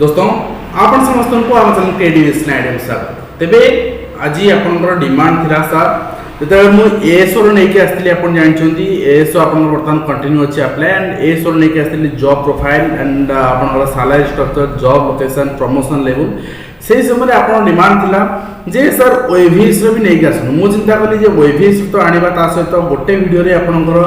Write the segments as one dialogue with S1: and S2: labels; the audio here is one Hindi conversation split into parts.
S1: दोस्तों आपण समस्त को आम चैनल क्रिएटिव आइडिया स्वागत। तेबे आज आपनकर डिमांड थिला सर जेते मु एएसओ रो नेकी आस्तिली आपण जानछंती एएसओ आपण वर्तमान कंटिन्यू अछि अप्लाई एंड एएसओ रो नेकी आस्तिली जॉब प्रोफाइल एंड आपनकर salary structure job location promotion level से समय आपण डिमांड थिला जे सर ओएवीएस रो भी नेकी आसनु मु चिंता कली जे ओएवीएस तो आनिबा ता सहित गोटे वीडियो रे आपनकर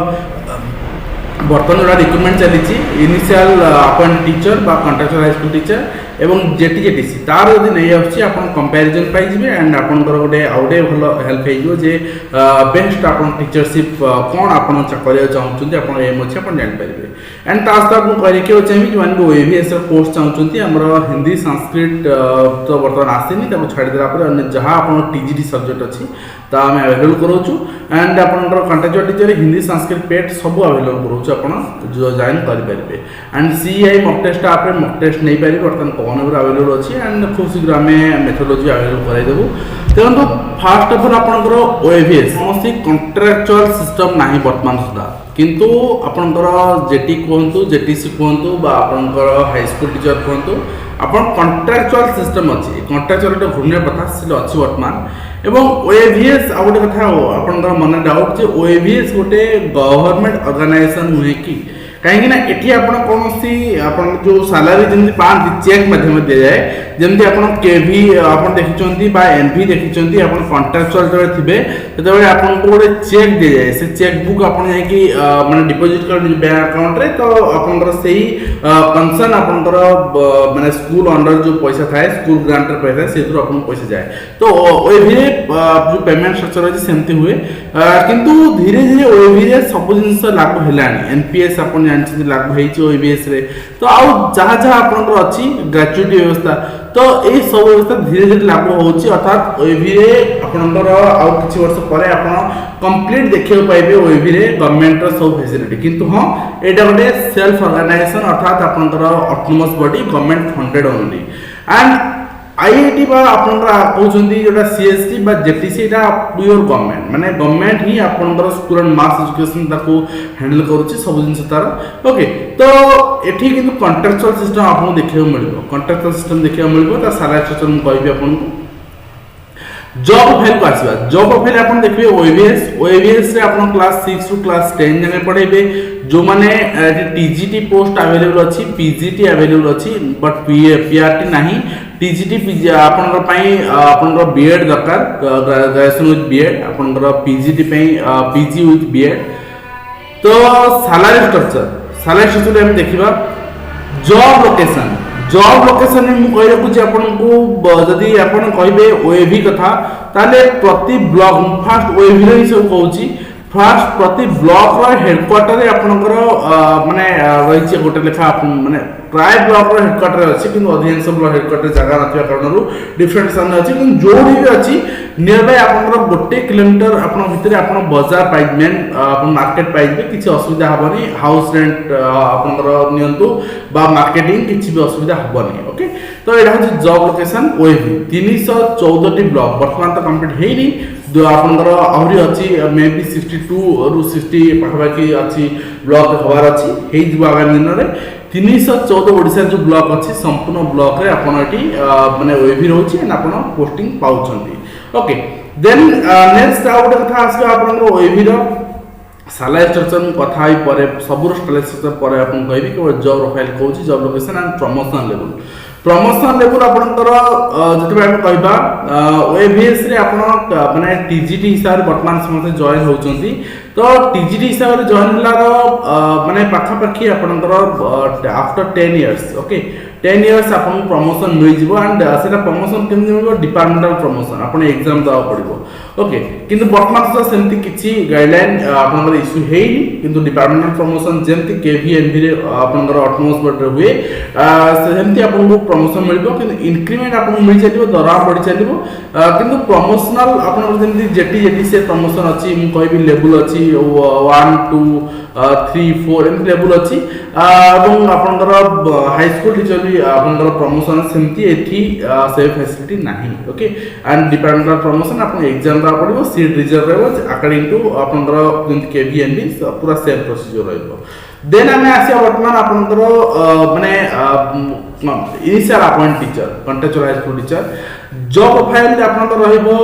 S1: बर्तमान जोड़ा रिक्रुटमेंट चली इनिशियल अपॉइंट टीचर बा कॉन्ट्रैक्चुअल हाई स्कूल टीचर एवं जेटीजेटीसी तार यदि नहीं आछि आपण कंपैरिजन पाइ जिवे एंड आपनकर गोटे आउटे भलो हेल्प हेइयो जे बेस्ट आपण टीचरशिप कोन आपण करिया चाहउछन्ती आपण एम अछि आपण जानि परिबे एंड तास्ता आपण करि के चाहिबी जे माने ओएवीएस कोर्स चाहउछन्ती हमर हिंदी संस्कृत तो वर्तमान आसीनी ताको छाडी देला पर अन्य जहां आपण टीजीटी सब्जेक्ट अछि ता हम अवेलेबल करूछु एंड आपनकर कॉन्ट्रैक्चुअल टीचर हिंदी संस्कृत पेट सब अवेलेबल करूछु आपण जो जॉइन करि परिबे एंड सीआई मॉक टेस्ट आप मॉक टेस्ट नहीं पारि वर्तमान कौन अवेलेबल अच्छी एंड खूब शीघ्र आम मेथोडोलॉजी अवेलेबल कराइदेबू। देखो फास्ट ऑफ ऑल आपनकर ओएवीएस समस्त कॉन्ट्रैक्चुअल सिस्टम नाही वर्तमान सुधा किंतु आपनकर जेटी कहतु जेटीसी कहतु बा आपनकर हाई स्कूल टीचर कहतु आपन कॉन्ट्रैक्चुअल सिस्टम अच्छी कॉन्ट्रैक्चुअल गोटे घूर्ण्य प्रथा से अच्छी वर्तमान एवं ओएवीएस आ गोटे कथा आपनकर मन डाउट जे ओएवीएस गोटे गवर्नमेंट ऑर्गेनाइजेशन नुहे कि कहीं ना एटी आपण कोनोसी आपण जो सैलरी जंती पांच चेक माध्यम दिया जाए जंती आपण केवी आपण देखिचंती बा एनपी देखिचंती आपण कॉन्ट्रैक्चुअल जरे थिबे तबे आपण को गोटे चेक दिया जाए से चेक बुक आपण जाय कि माने डिपॉजिट कर बैंक अकाउंट रे तो आपनकर सेही कंसर्न आपनकर माने स्कूल अंडर जो पैसा थाए स्कूल ग्रांटर पैसा सेथुर आपण पैसा जाए तो ओएवी जो पेमेंट स्ट्रक्चर अछि सेमती हुए किंतु धीरे धीरे ओएवी रे सब जिंस लागू हेलानी एनपीएस आपण लागू ओएवीएस रे तो आउ जहाँ जहाँ आपनकर अच्छी ग्रेचुइटी व्यवस्था तो ये सब व्यवस्था धीरे धीरे लागू होची अर्थात ओएवी रे आपनकर आउ किछि वर्ष परे आपण कंप्लीट देखियो पाइबे ओएवी रे गवर्नमेंट रो सब फैसिलिटी किंतु हां एटा गोटे सेल्फ ऑर्गेनाइजेशन अर्थात आपनकर autonomous body government funded only and IIT बा आपनकर कहउछंती जोटा सीएसटी बा जेटीसी एटा प्योर गवर्नमेंट माने गवर्नमेंट ही आपनकर स्टूडेंट मास एजुकेशन ताको हैंडल करूची सब जिंस तार ओके तो एठी किंतु कॉन्ट्रैक्चुअल सिस्टम आपन देखियो मिलबो कॉन्ट्रैक्चुअल सिस्टम देखियो मिलबो ता सारा स्ट्रक्चर हम कहबी आपन जॉब प्रोफाइल को आसीबा जॉब प्रोफाइल आपन देखबे ओएवीएस रे आपन क्लास 6 टू क्लास 10 जाने पढेबे जो माने टीजीटी पोस्ट अवेलेबल अछि पीजीटी अवेलेबल अछि बट पीआरटी नाही टीजीटी आपनकर पई आपनकर बीएड दरकार ग्रेजुएशन विथ बीएड आपनकर पीजीटी पई पीजी विथ बीएड तो सैलरी स्ट्रक्चर हम देखिबा जॉब लोकेशन में कहि रखु जे आपनको जदी आपन कहबे ओएवी कथा ताले प्रति ब्लॉक फास्ट ओएवी रे सब कहूची फास्ट प्रति ब्लॉक रो हेडक्वार्टर रे आपनकर माने रहिछि गोटे लेखा माने प्राय ब्लॉक रो हेडक्वार्टर अछि किंतु अधिकांश ब्लॉक हेडक्वार्टर जगह नथिया कारणरू डिफरेंट स्थान अछि किंतु जोडी भी अछि नियर बाय आपनकर गोटे किलोमीटर आपन भितरे आपन बाजार पाइबेन आपन मार्केट पाइबे किछि असुविधा हबनी हाउस रेंट आपनकर नियंतु बा मार्केटिंग किछि भी असुविधा हबनी ओके तो एटा अछि जॉब लोकेशन ओएवी 314 टी ब्लॉक वर्तमान तो कंप्लीट हेइनी जो आपनकर आहुरी अछि मे बी 62 रु 60 पाखबाकी अछि ब्लॉक हवार अछि हेइ जबा आगामी दिन रे 314 ओडिसा जो ब्लॉक अछि संपूर्ण ब्लॉक रे आपन एटी माने ओएवी रहउछि एंड आपन पोस्टिंग पाउछन्ती ओके देन नेक्स्ट आउट कथा आसी आपन ओएवी रो सैलरी स्ट्रक्चर कथा ही परे सबुर सैलरी स्ट्रक्चर परे आपन कहबी कि जॉब प्रोफाइल कहउछि job location and promotion level आपनकर जति हम कहबा ओएवीएस रे आपन माने टीजीटी हिसाब रे वर्तमान समय जॉइन होउचंती तो टीजीटी हिसाब रे जॉइन होला माने पाखा पाखी आपनकर आफ्टर 10 इयर्स ओके 10 इयर्स आपन प्रमोशन मिल जिवो एंड सेटा प्रमोशन केमि मिलबो डिपार्टमेंटल प्रमोशन आपन एग्जाम दवा पड़िबो ओके किंतु वर्तमान से सेमती किछि गाइडलाइन आपनकर इशू हेइनी किंतु डिपार्टमेंटल प्रमोशन जेमती केवीएमबी रे आपनकर ऑटोनोमस बॉडी रे हुए सेमती आपन को प्रमोशन मिलबो किंतु इंक्रीमेंट आपन मिल जाइबो दरा बढ़ी चलिबो किंतु प्रमोशनल आपन जेमती जेटी से प्रमोशन अछि मु कहबी लेवल अछि 1 2 3 4 एम लेवल अछि एवं आपनकर हाई स्कूल टीचर भी आपनकर प्रमोशन सेमती एथि से फैसिलिटी नाही ओके एंड डिपार्टमेंटल प्रमोशन आपन एग्जाम दा सीट रिजर्व रहबो अकॉर्डिंग टू आपनकर केवीएमबी पूरा सेम प्रोसीजर रहबो देन आम आसिया बर्तमान आपंकर माने initial appoint teacher contractual high school teacher job profile आपंकर रहिबो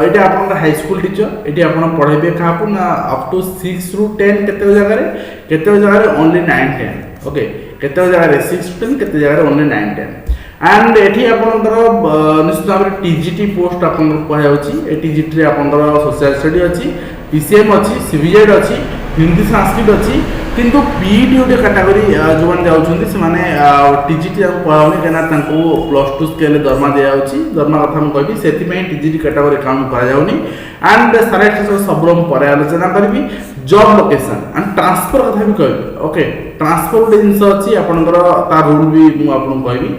S1: एटा आपंकर हाई स्कूल टीचर एटी आपन पढाइबे काकू ना अप टू 6 रू 10 केते जगह रे ओनली 9 10 ओके केते जगह रे 6 टू 10 केते जगह रे ओनली 9 10 एंड एठी आपनकर निश्चित भाव टीजीटी पोस्ट आपनकर कह जाउची ए टीजीटी रे आपनकर सोशल स्टडी अछि पीसीएम अछि सीबीजेड अछि हिंदी संस्कृत अछि किंतु पीईटी ओटे कैटेगरी जो माने जाउछन्ती से माने टीजीटी आ पढाउनी केना तांको +2 स्केल दरमा दिया जाउची दरमा कथा हम कहबी सेति पई टीजीटी कैटेगरी काउंट करा जाउनी एंड सारे सबरम परे आलोचना करबी जॉब लोकेशन एंड ट्रांसफर कथा भी कहबी ओके ट्रांसफर ओटे जिंस अछि आपनकर ता रूल भी मु आपन कहबी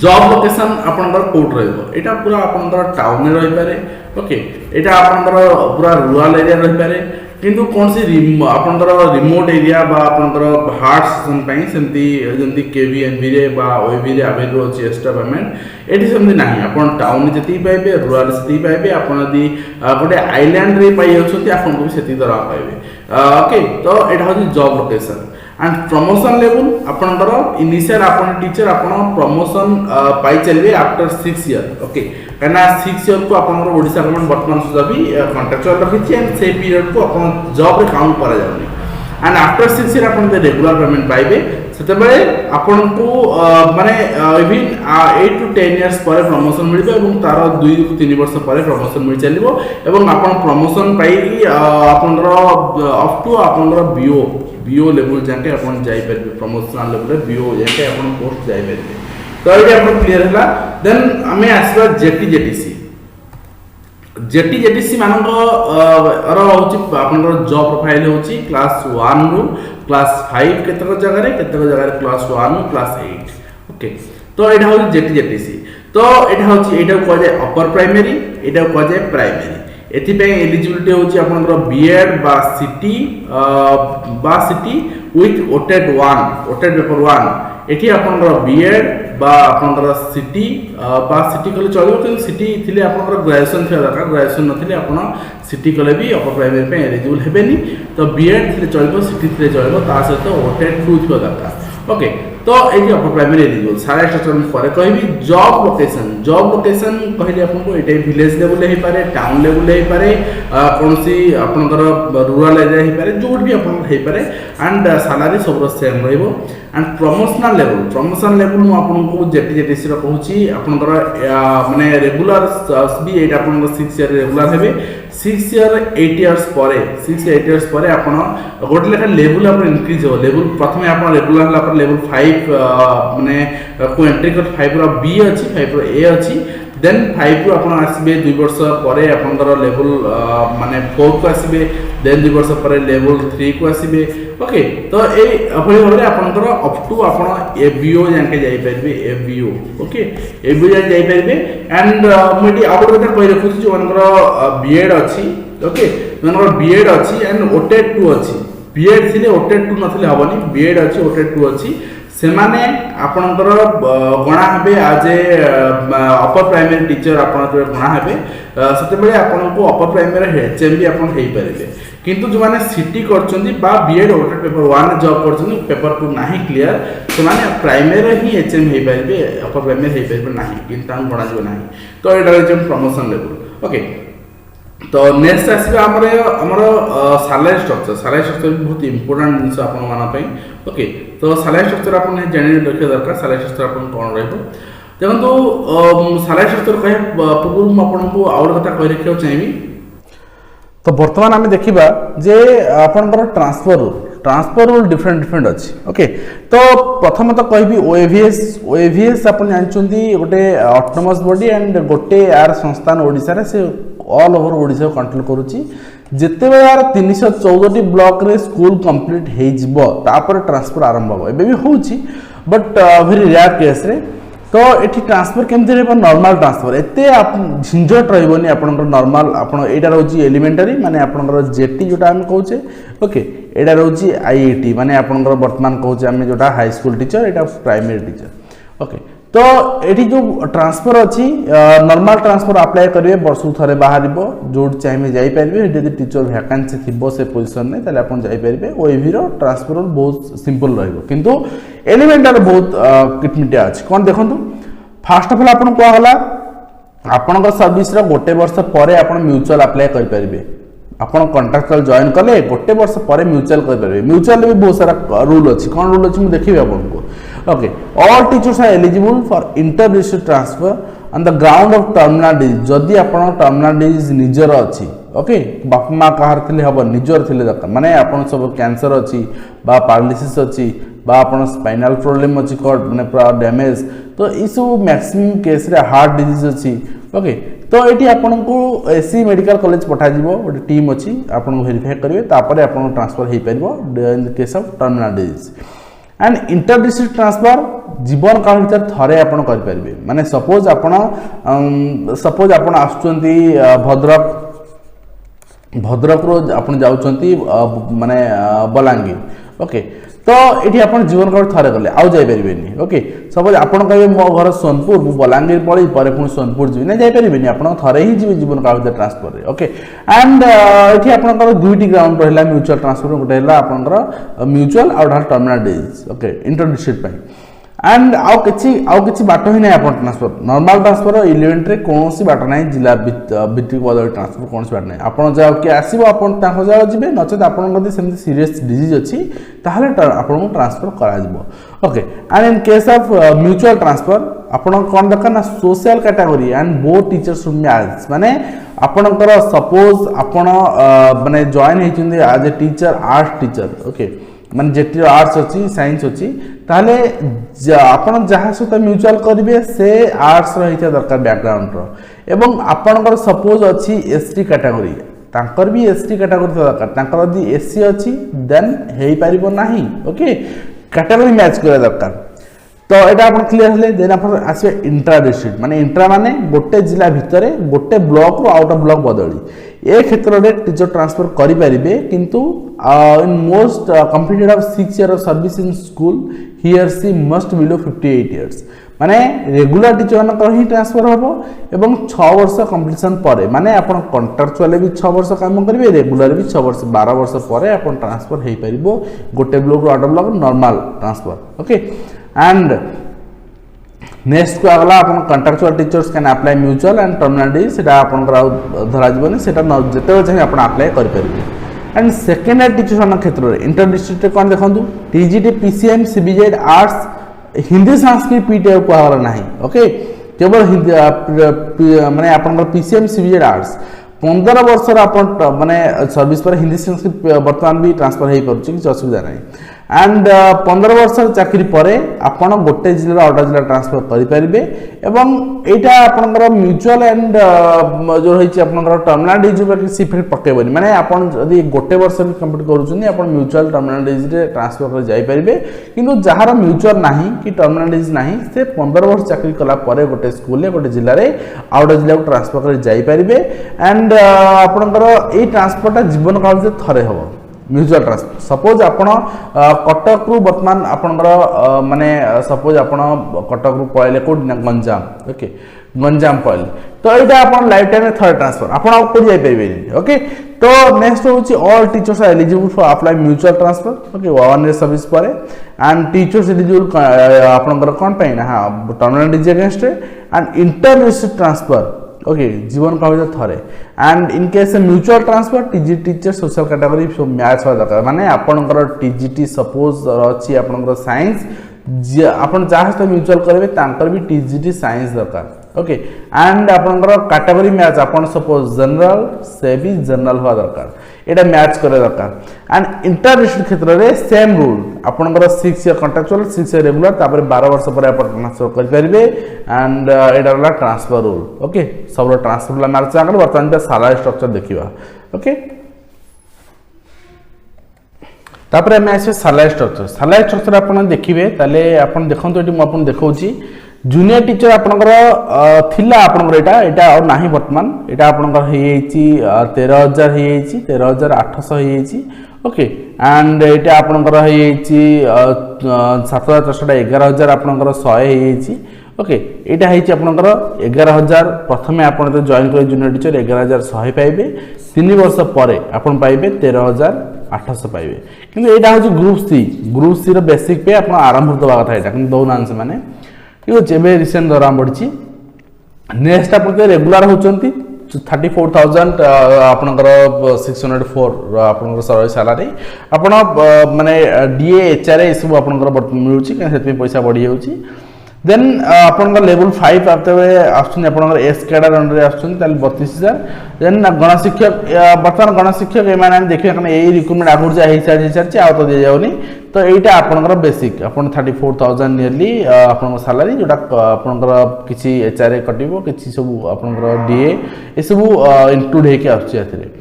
S1: जॉब लोकेशन आपनकर कोट रहइबो एटा पूरा आपनकर टाउन रे रहि पारे ओके एटा आपनकर पूरा रूरल एरिया रहि पारे किंतु कौन सी आपनकर रिमोट एरिया बा आपनकर हार्ड सेक्शन पई सेमती जंती केवीएनबी रे बा ओएबी रे अवेलेबल अछि एक्स्ट्रा पेमेंट एटी सेमती नाही आपन टाउन जति पाइबे रूरल जति पाइबे आपन यदि गोटे आइलैंड रे पाइ होछथि आपन को सेति दरा पाइबे ओके तो एटा होछि job location and promotion level आपनकर इनिशियल आपन टीचर आपन प्रमोशन पाई चलबे आफ्टर 6 ईयर ओके कना 6 ईयर को आपनकर ओडिसा गवर्नमेंट वर्तमान सुधा भी कॉन्ट्रैक्चुअल रखिछि एंड से पीरियड को आपन जॉब रे काउंट करा जाउनी एंड आफ्टर 6 ईयर आपन रेगुलर पेमेंट पाइबे सेते बेले आपन को माने इवन 8 टू 10 इयर्स पर प्रमोशन मिलबे एवं तार 2 टू 3 वर्ष पर प्रमोशन मिल चलिबो एवं आपन प्रमोशन पाई आपनर अप टू आपनर बीओ लेवल जाके अपन जाई परबे प्रमोशनल लेवल रे बीओ जाके अपन पोस्ट जाई परबे तो ये अपन क्लियर हला देन हमें आसबा जेटीसी मानको अर होची आपनकर जॉब प्रोफाइल होची क्लास 1 रु क्लास 5 केतक जगह रे क्लास 1 रु क्लास 8 ओके तो एटा होची जेटीसी तो एटा होची एटा को जाय अपर प्राइमरी एटा को जाय प्राइमरी एथिपे एलिजिबिलिटी होची आपनकर बीएड बा सिटी विथ ओटेड पेपर 1 एठी आपनकर बीएड बा आपनकर सिटी कले चलिबो कि सिटी थिले आपनकर ग्रेजुएशन थिया दरकार ग्रेजुएशन नथिले आपन सिटी कले भी अपर प्राइमरी पे एलिजिबल हेबेनी तो बीएड थिले चलिबो सिटी थिले चलिबो ता सहित ओटेड 2 थिया दरकार ओके तो एटी अपर प्राइमरी एलिजिबल सारा स्ट्रक्चर पर कहबी जॉब लोकेशन कहले आपन को एटा विलेज लेवल हे पारे टाउन लेवल हे पारे कोनसी आपनकर रूरल एरिया हे पारे जोट भी आपन हे पारे एंड सैलरी सब सेम रहइबो एंड प्रमोशनल लेवल मु आपन को जेटीसी रो कहूची आपनकर माने रेगुलर भी एटा आपन 6 ईयर रेगुलर हेबे 6 ईयर 8 इयर्स पर आपन गोटे लेखा लेवल आपन इंक्रीज हो लेवल प्रथमे आपन रेगुलर हला पर लेवल 5 माने को एंट्री कर 5 रो बी अछि 5 रो ए अछि देन 5 रो आपन आसीबे 2 वर्ष परे आपनकर लेवल माने 4 को आसीबे देन 2 वर्ष परे लेवल 3 को आसीबे ओके तो ए अभय भाबरे आपनकर अप टू आपन एबीओ जाके जाई परबे एबीओ ओके एबीओ जाई परबे एंड मोडी आउट कथा कहि रखुछी जो मनकर बीएड अछि ओके मनकर बीएड अछि एंड ओटेड 2 अछि बीएड थिले ओटेड 2 नथिले हबनी बीएड अछि ओटेड 2 अछि से माने आपनकर गणा हेबे आज अपर प्राइमरी टीचर आपनकर गणा हेबे सेते बेले आपनको अपर प्राइमरी एचएम भी आपन हेई परबे किंतु जो माने सिटी करचंदी बा बीएड ओटेड पेपर 1 जॉब करचंदी पेपर 2 नाही क्लियर से माने प्राइमरी ही एचएम हेई परबे अपर प्राइमरी हेई परबे नाही किंतु गणा जो नाही तो एटा जे प्रमोशन लेवल ओके तो नेक्स्ट आसीबा हमर सैलरी स्ट्रक्चर बहुत इंपोर्टेंट जिंस आपन माना पई ओके तो सैलरी स्ट्रक्चर आपन जानि रखे दरकार सैलरी स्ट्रक्चर आपन कोन रहबो देखंतु सैलरी स्ट्रक्चर कहे पूर्व म आपन को और कथा कहि रखियो चाहिबी तो वर्तमान आम देखा जे आपनकर ट्रांसफर रूल डिफरेंट अच्छी ओके तो प्रथम तो कहबी ओएवीएस अपन जानछंती गोटे ऑटोनोमस बॉडी एंड गोटे यार संस्थान ओडिसा रे से ऑल ओवर ओडिसा कंट्रोल करूची जेते बेले यार 314 ब्लॉक रे स्कूल कंप्लीट हे जिवो तापर ट्रांसफर आरंभ हो एबे भी होची बट वेरी रेयर केस रे तो एठी ट्रांसफर केमते रे नॉर्मल ट्रांसफर एते झंझट रहबोनी आपनकर नॉर्मल आपन एटा रहउची एलिमेंटरी माने आपनकर जेटी जोटा हम कहूचे ओके एटा रहउची आईआईटी माने आपनकर वर्तमान कहूचे हम जोटा हाई स्कूल टीचर एटा प्राइमरी टीचर ओके तो ये जो ट्रांसफर अच्छी नॉर्मल ट्रांसफर अप्लाई करेंगे वर्ष थे बाहर जो चाहिए जापारे जब टीचर वैकेंसी थी से पोजिशन में ताले आप जापारे ओएवी ट्रांसफर बहुत सिंपल रु एलिमेंटार बहुत किटमिटिया अच्छी कौन देखो फास्ट अफ ऑल आपन कहला आपण सर्विस गोटे वर्ष पर आप म्यूचुअल अप्लाई करेंगे आपन कॉन्ट्रैक्चुअल जॉइन कले गोटे वर्ष पर म्यूचुअल करेंगे म्यूचुअल भी बहुत सारा रूल अच्छी कौन रूल अच्छी मुझे देखी आपको okay all teachers are eligible for inter district transfer on the ground of terminal disease जदि आपन टर्मिनल डिजीज निजर अच्छी ओके बापा माँ कहार थे हम निजर थे दरकार माने आपन सब कैंसर अच्छी बा पैरालिसिस अच्छी बा आपन स्पाइनल प्रॉब्लम अच्छी माने पूरा डैमेज तो ये सब मैक्सिमम केस रे हार्ट डिजीज अच्छी ओके तो ये आपन को एसी मेडिकल कॉलेज पठा जीवो गोटे टीम अच्छी आपन वेरीफाई करेंगे तापर आपन ट्रांसफर हो पार in the case of terminal disease and inter district transfer जीवन काल भर थे आप करेंगे माने सपोज आपन आसुचंती भद्रक भद्रक रो आप जाउचंती माने बलांगीर ओके तो ये आप जीवन काल थे गले आउ जापारे ओके सपोज आपन कहे मो घर सोनपुर मु बलांगीर पड़ी पर पुणी सोनपुर जी ना जापारे आप थे ही जी जीवन काल भर ट्रांसफर ओके एंड ये आप दुईटी ग्राउंड रहा म्यूचुअल ट्रांसफर गोटे आपंकर म्यूचुअल आउ terminal disease okay inter district and आउ किसी बाट ही ना आप ट्रांसफर नॉर्मल ट्रांसफर इलेवेंथ कौन बाट ना जिला भित्तिक बदल ट्रांसफर कौन बाट ना आप किए आसो आप जगह जी नचेत आपंकर सीरीयस डिजीज अच्छी आपको ट्रांसफर कर okay and in case of mutual transfer आपन कौन दरकार ना social category and both teachers match माने आपनकर सपोज आपन माने जॉइन होती as a teacher arts teacher okay माने जेटी आर्ट्स अच्छी साइंस अच्छी ताले आपन जहाँ सहित म्यूचुअल करेंगे से आर्ट्स रही दरकार बैकग्राउंड एवं आपनकर सपोज अच्छी एसटी कैटेगरी तांकर भी एसटी कैटेगरी दरकार तांकर यदि एससी अच्छी देन हो पारिबो नाही ओके कैटेगरी मैच करा दरकार तो यहाँ आप क्लीयर हेले देन आप आसवे इंट्रा डिस्ट्रिक्ट माने इंट्रा माने गोटे जिला भितर गोटे ब्लॉक रो आउट ऑफ ब्लॉक बदली ए क्षेत्र में टीचर ट्रांसफर करेंगे किंतु in most completed of 6 years of service in school he or she must below 58 years माने रेगुलर टीचर मान ही ट्रांसफर हम एवं 6 वर्ष कंप्लीशन पर माने आप कॉन्ट्रैक्चुअल भी 6 वर्ष काम करेंगे रेगुलर भी 6 वर्ष 12 वर्ष पर आप ट्रांसफर हो पार गोटे ब्लॉक रो out of block normal transfer okay and next को आगला अपन contractual teachers can apply mutual and terminal disease सेटा अपन धरा जीवनी सेटा जते चाहिए अपन अप्लाई कर पारिबे एंड सेकेंड ईयर टीचर्स मान क्षेत्र में इंटर डिस्ट्रिक्ट कौन देखो TGT PCM CBZ arts Hindi Sanskrit PTI कहला ना ओके केवल हिंदी माने अपन पीसीएम सीबीजेड आर्ट्स 15 वर्ष माने सर्विस पर हिंदी संस्कृत वर्तमान भी ट्रांसफर हो पार्छ किसी असुविधा नहीं एंड 15 वर्ष चाकरी पर आपण गोटे जिला आउट जिला ट्रांसफर करेंगे एवं यहाँ आपंकर म्यूचुअल एंड जो रही आपंकर टर्मिनल डिजीज किसी इफेक्ट पकेबनी माने आपन जदि गोटे वर्ष भी कंप्लीट करूँ म्यूचुअल टर्मिनल डिजीज ट्रांसफर कर जापारे किंतु जार म्यूचुअल नहीं कि टर्मिनल डिजीज नहीं से 15 वर्ष चाकरी कला गोटे स्कूल गोटे जिले में आउट जिला ट्रांसफर कर जापारे एंड आपंकर ये ट्रांसफरटा जीवन काल थे हम म्यूचुअल ट्रांसफर सपोज आपण कटक रु वर्तमान आपनकर माने सपोज आपण कटक रु पळले कोड गंजाम ओके गंजाम पळले तो एटा आपण लाइफ टाइम में थर्ड ट्रांसफर आपण कोड जाई परिबे ओके तो नेक्स्ट होची all teachers are eligible for apply mutual transfer okay 1 year service पर एंड टीचर्स एलिजिबल आपनकर कोन पे ना हां terminal disease against and inter district transfer okay जीवन काल थे and in case mutual transfer TGT teacher social category सब मैच होगा दरकार माने आपनकर टीजीटी सपोज अच्छी आपनकर साइंस आपन जहाँ सहित म्यूचुअल करेंगे तांकर भी टीजीटी साइंस दरकार ओके एंड आपनकर कैटेगरी मैच आपन सपोज जनरल से भी जनरल हुआ दरकार एटा मैच करे दरकार एंड इंटर डिस्ट्रिक्ट क्षेत्र में सेम रूल आपनकर 6 year कॉन्ट्रैक्चुअल 6 year रेगुलर तापर 12 वर्ष पर आप ट्रांसफर कर पारिबे एंड एटा वाला ट्रांसफर रूल ओके सब ट्रांसफर वाला मैच आगे वर्तमान सैलरी स्ट्रक्चर देखिबा ओके तापर एम आसे सैलरी स्ट्रक्चर आपन देखिबे ताले आपन देखंतो एटी म आपन देखौची जूनियर टीचर आपनकर थिला आपनकर एटा और नाही वर्तमान एटा आपनकर हे येची 13000 हे येची 13800 हे येची ओके एंड एटा आपनकर हे येची 7400 11000 आपनकर 100 हे येची ओके एटा है आपनकर 11000 प्रथमे आपण तो जॉइन कर जूनियर टीचर 11100 पाइबे 3 वर्ष पर आपण पाइबे 13800 पाइबे किंतु एटा हो ग्रुप सी रो बेसिक पे आपण आरंभ दवा कथा एटा किंतु दौना से माने ठीक अछि एबे रिसेंट दरा बढ़छि नेक्स्ट आपण रेगुलर होचंती 34000 आपनकर 604 आपनकर सरकारी सैलरी आपण माने डीए एचआरए सब आपनकर मिलुची कि सेति पैसा बढ़ी जाउची देन आपनकर लेवल 5 आते आछन आपनकर एस कैडर अंडर आछन ताल 32000 देन गणशिक्षक वर्तमान गणशिक्षक ए माने देखिए कने ए रिक्रूटमेंट आगुर जा हे चार्ज आ तो दे जाउनी तो एटा आपनकर बेसिक आपन 34000 नियरली आपनकर सैलरी जोटा आपनकर किछि एचआरए कटिबो किछि सब आपनकर डीए ए सब इंक्लूड हे के आछी आथरे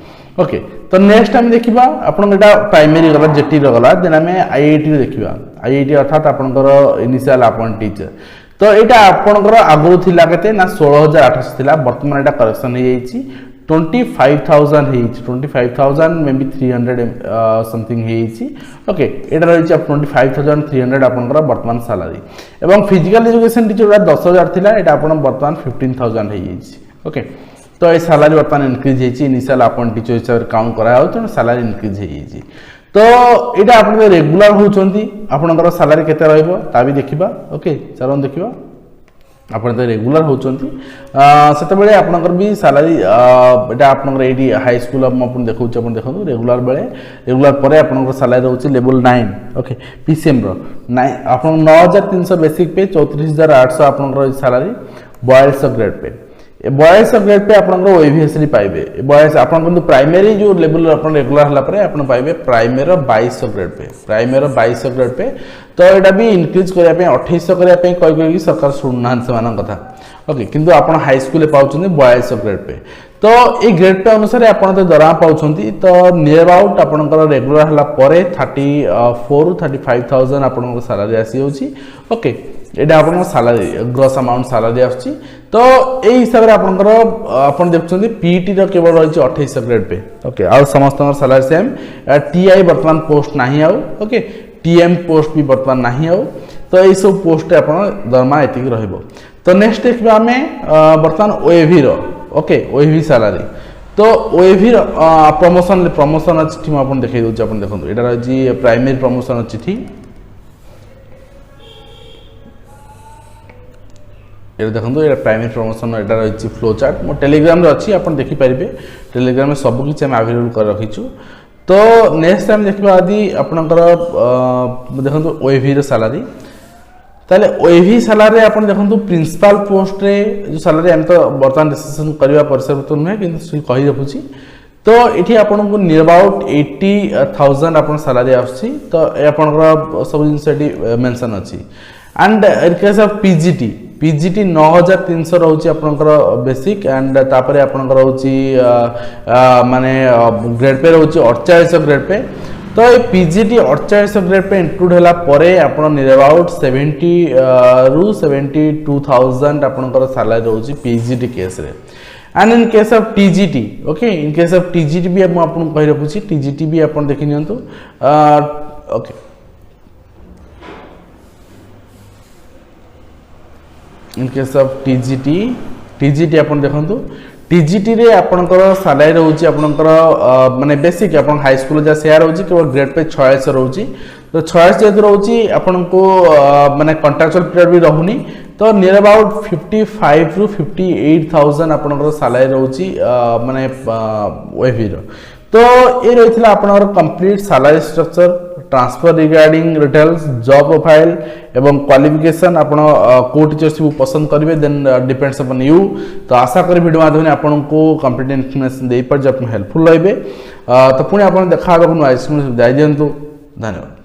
S1: ओके तो नेक्स्ट टाइम देखिबा आपन एटा प्राइमरी गला जेटी रो गला देन हमें आईआईटी रो देखिबा आईआईटी अर्थात आपनकर इनिशियल अपॉइंट टीचर तो एटा आपनकर आगु थिला केते ना 16800 थिला वर्तमान एटा करेक्शन हे जाईची 25000 हे जाईची 25000 मे बी 300 समथिंग हे जाईची ओके एटा रहिची 25300 आपनकर वर्तमान सैलरी एवं फिजिकल एजुकेशन टीचर 10000 थिला एटा आपन वर्तमान 15000 हे जाईची ओके तो ये सैलरी वर्तमान इनक्रीज होती इनिशियल अपॉइंट टीचर हिसाब से काउंट कराया तो सैलरी इनक्रीज होती तो यहाँ आप रेगुलर होती आपंकर सैलरी केते रहिबो ता भी देखिबा ओके चलो देखिबा आपण तो रेगुलर होचंती सेते बेले आपनकर भी सैलरी एटा आपनकर एडी हाई स्कूल अपन देखौ अपन देखो रेगुलर बेले रेगुलर परे आपनकर सैलरी रहउची लेवल 9 ओके पीसीएम रो 9 आपन 9300 बेसिक पे 34800 आपनकर salary 4200 grade pay 4200 grade pay आपनकर ओएवीएसडी पाइबे 42 आपन प्राइमरी जो लेवल अपन रेगुलर हला परे आपन पाइबे primary 2200 grade pay primary 2200 grade pay तो एटा भी इंक्रीज करिया पे 2800 करिया पे कोइ सरकार सुननान से मानन कथा ओके किंतु आपन हाई स्कूल पाउछन 4200 ग्रेड पे तो ए ग्रेड पे अनुसार आपन तो दरमा पाउछंती तो नियर अबाउट आपनकर रेगुलर हला परे 34 35000 आपनकर सैलरी आसी होची ओके एटा आपन सैलरी ग्रॉस अमाउंट सैलरी आछि तो ए हिसाब रे आपनकर आपन देखछंती पीटी रो केवल रहिछि 2800 ग्रेड पे ओके आ समस्तनकर सैलरी सेम टीआई वर्तमान पोस्ट नाही आउ ओके टीएम पोस्ट भी वर्तमान नाही आउ तो ए सब पोस्ट आपन दरमा एतिक रहइबो तो नेक्स्ट देखबा हमें वर्तमान ओएवी रो ओके ओएवी सैलरी तो ओएवी प्रमोशन चिठी म आपन देखै दउ आपन देखंतु एटा रहिछि प्राइमरी प्रमोशन चिठी ये देखो ये प्राइमरी प्रमोशन एटा रही फ्लो चार्ट मो टेलीग्राम रे अच्छी आप देखिपारे टेलीग्राम में सब किसी आम आवेलेबल कर रखीचु तो नेक्स्ट टाइम देखा यदि आपंकर देखो ओएवी सैलरी ताले ओएवी सैलरी आप देखो प्रिंसिपल पोस्ट रे जो सैलरी आम तो बर्तमान डिस्कसन करवा परिसर तो नुहे कि कही रखुची तो ये आपन को नियर अबाउट 80000 आप सैलरी आसी तो आपंकर सब जिन मेंशन अच्छी and in case of PGT 9300 रहउची आपनकर बेसिक एंड तापरे आपनकर रहउची माने ग्रेड पे रहउची 4800 ग्रेड पे तो ए पीजीटी 4800 ग्रेड पे इंक्लूड होला परे आपन नियर अबाउट 70 रु 72000 आपनकर सैलरी रहउची पीजीटी केस रे and in case of TGT okay in case of TGT भी हम आपन कहि रखुची टीजीटी भी आपन देखि नियंतु okay in case of TGT अपन देखंतु टीजीटी रे आपनकर सैलरी रहउची आपनकर माने बेसिक आपन हाई स्कूल जा शेयर रहउची केवल ग्रेड पे 600 रहउची तो 600 जेतु रहउची आपन को माने कॉन्ट्रैक्चुअल पीरियड भी रहउनी तो नियर अबाउट 55 टू 58000 आपनकर सैलरी रहउची माने ओएवी रो तो ये रहितला आपनकर complete salary structure transfer regarding details job profile एवं क्वालिफिकेशन आपण को टीचरशिप पसंद करेंगे देन डिपेंड्स अपन यू तो आशा करी वीडियो माध्यम आपन को कंप्लीट इन्फॉर्मेशन दे पर जब हेल्पफुल रहिबे तो पुणी आपन देखा नुआ स्कूल जाय दियंतु धन्यवाद।